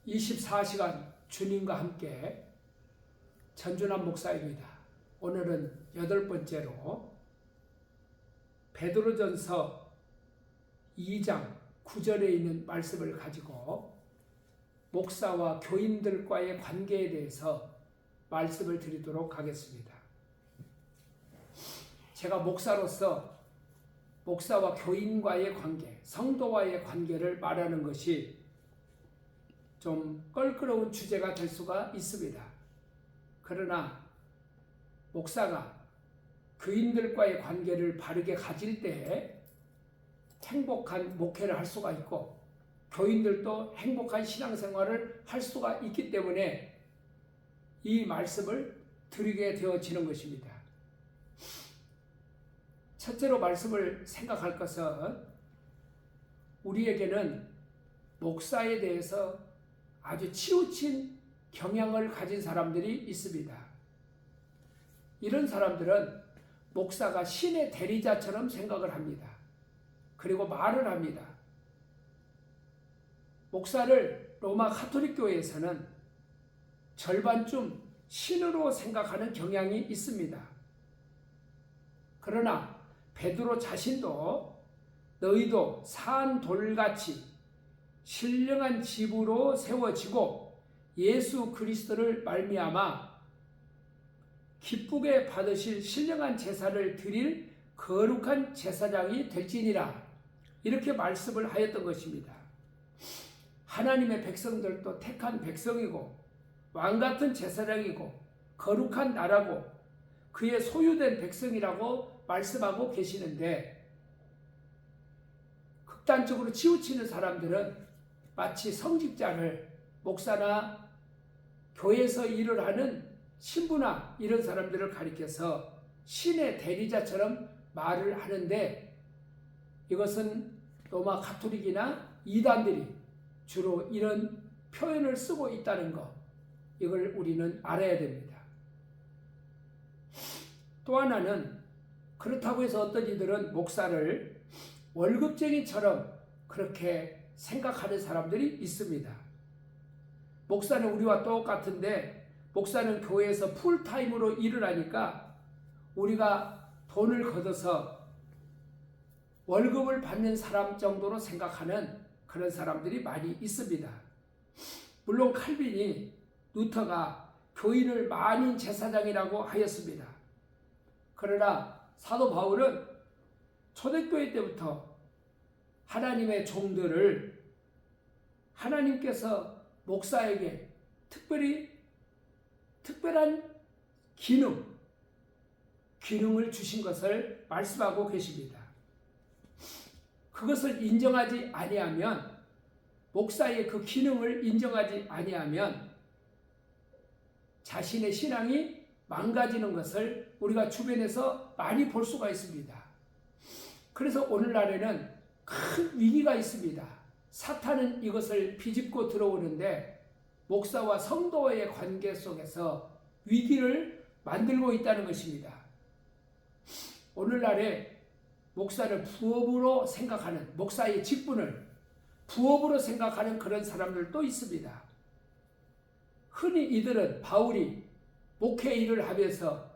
24시간 주님과 함께 전준환 목사입니다. 오늘은 8번째로 베드로전서 2장 9절에 있는 말씀을 가지고 목사와 교인들과의 관계에 대해서 말씀을 드리도록 하겠습니다. 제가 목사로서 목사와 교인과의 관계, 성도와의 관계를 말하는 것이 좀 껄끄러운 주제가 될 수가 있습니다. 그러나 목사가 교인들과의 관계를 바르게 가질 때 행복한 목회를 할 수가 있고 교인들도 행복한 신앙생활을 할 수가 있기 때문에 이 말씀을 드리게 되어지는 것입니다. 첫째로 말씀을 생각할 것은 우리에게는 목사에 대해서 아주 치우친 경향을 가진 사람들이 있습니다. 이런 사람들은 목사가 신의 대리자처럼 생각을 합니다. 그리고 말을 합니다. 목사를 로마 가톨릭 교회에서는 절반쯤 신으로 생각하는 경향이 있습니다. 그러나 베드로 자신도 너희도 산 돌같이 신령한 집으로 세워지고 예수 그리스도를 말미암아 기쁘게 받으실 신령한 제사를 드릴 거룩한 제사장이 될지니라, 이렇게 말씀을 하였던 것입니다. 하나님의 백성들도 택한 백성이고 왕같은 제사장이고 거룩한 나라고 그의 소유된 백성이라고 말씀하고 계시는데, 극단적으로 치우치는 사람들은 마치 성직자를 목사나 교회에서 일을 하는 신부나 이런 사람들을 가리켜서 신의 대리자처럼 말을 하는데, 이것은 로마 가톨릭이나 이단들이 주로 이런 표현을 쓰고 있다는 것, 이걸 우리는 알아야 됩니다. 또 하나는 그렇다고 해서 어떤 이들은 목사를 월급쟁이처럼 그렇게 생각하는 사람들이 있습니다. 목사는 우리와 똑같은데 목사는 교회에서 풀타임으로 일을 하니까 우리가 돈을 걷어서 월급을 받는 사람 정도로 생각하는 그런 사람들이 많이 있습니다. 물론 칼빈이 루터가 교인을 만인 제사장이라고 하였습니다. 그러나 사도 바울은 초대교회 때부터 하나님의 종들을 하나님께서 목사에게 특별한 기능을 주신 것을 말씀하고 계십니다. 그것을 인정하지 아니하면, 목사의 그 기능을 인정하지 아니하면 자신의 신앙이 망가지는 것을 우리가 주변에서 많이 볼 수가 있습니다. 그래서 오늘날에는 큰 위기가 있습니다. 사탄은 이것을 비집고 들어오는데 목사와 성도와의 관계 속에서 위기를 만들고 있다는 것입니다. 오늘날에 목사를 부업으로 생각하는, 목사의 직분을 부업으로 생각하는 그런 사람들도 있습니다. 흔히 이들은 바울이 목회 일을 하면서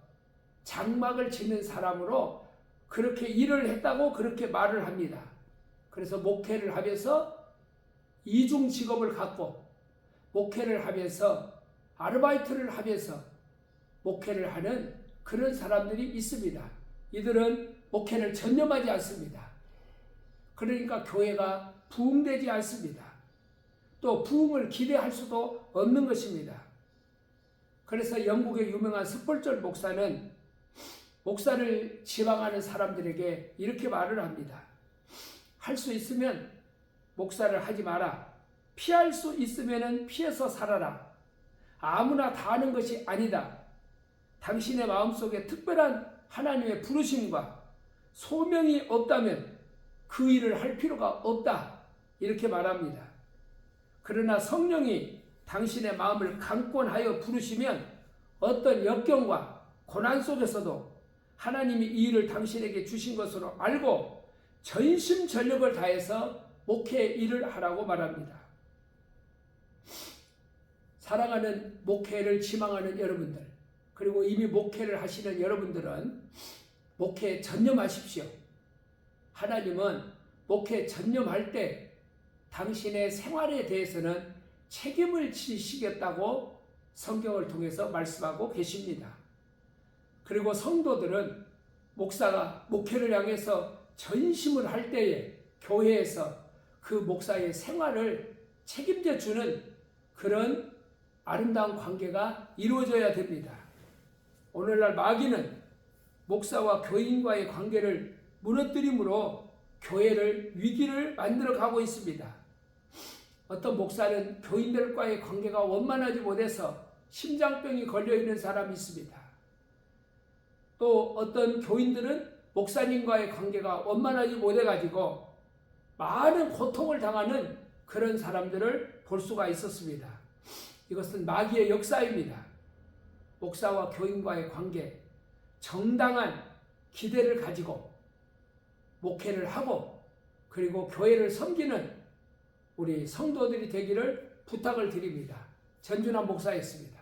장막을 짓는 사람으로 그렇게 일을 했다고 그렇게 말을 합니다. 그래서 목회를 하면서 이중 직업을 갖고 목회를 하면서 아르바이트를 하면서 목회를 하는 그런 사람들이 있습니다. 이들은 목회를 전념하지 않습니다. 그러니까 교회가 부흥되지 않습니다. 또 부흥을 기대할 수도 없는 것입니다. 그래서 영국의 유명한 스펄전 목사는 목사를 지망하는 사람들에게 이렇게 말을 합니다. 할 수 있으면 목사를 하지 마라. 피할 수 있으면 피해서 살아라. 아무나 다 하는 것이 아니다. 당신의 마음속에 특별한 하나님의 부르심과 소명이 없다면 그 일을 할 필요가 없다. 이렇게 말합니다. 그러나 성령이 당신의 마음을 강권하여 부르시면 어떤 역경과 고난 속에서도 하나님이 이 일을 당신에게 주신 것으로 알고 전심전력을 다해서 목회의 일을 하라고 말합니다. 사랑하는 목회를 지망하는 여러분들, 그리고 이미 목회를 하시는 여러분들은 목회에 전념하십시오. 하나님은 목회에 전념할 때 당신의 생활에 대해서는 책임을 지시겠다고 성경을 통해서 말씀하고 계십니다. 그리고 성도들은 목사가 목회를 향해서 전심을 할 때에 교회에서 그 목사의 생활을 책임져 주는 그런 아름다운 관계가 이루어져야 됩니다. 오늘날 마귀는 목사와 교인과의 관계를 무너뜨림으로 교회를 위기를 만들어 가고 있습니다. 어떤 목사는 교인들과의 관계가 원만하지 못해서 심장병이 걸려있는 사람이 있습니다. 또 어떤 교인들은 목사님과의 관계가 원만하지 못해가지고 많은 고통을 당하는 그런 사람들을 볼 수가 있었습니다. 이것은 마귀의 역사입니다. 목사와 교인과의 관계, 정당한 기대를 가지고 목회를 하고 그리고 교회를 섬기는 우리 성도들이 되기를 부탁을 드립니다. 전준환 목사였습니다.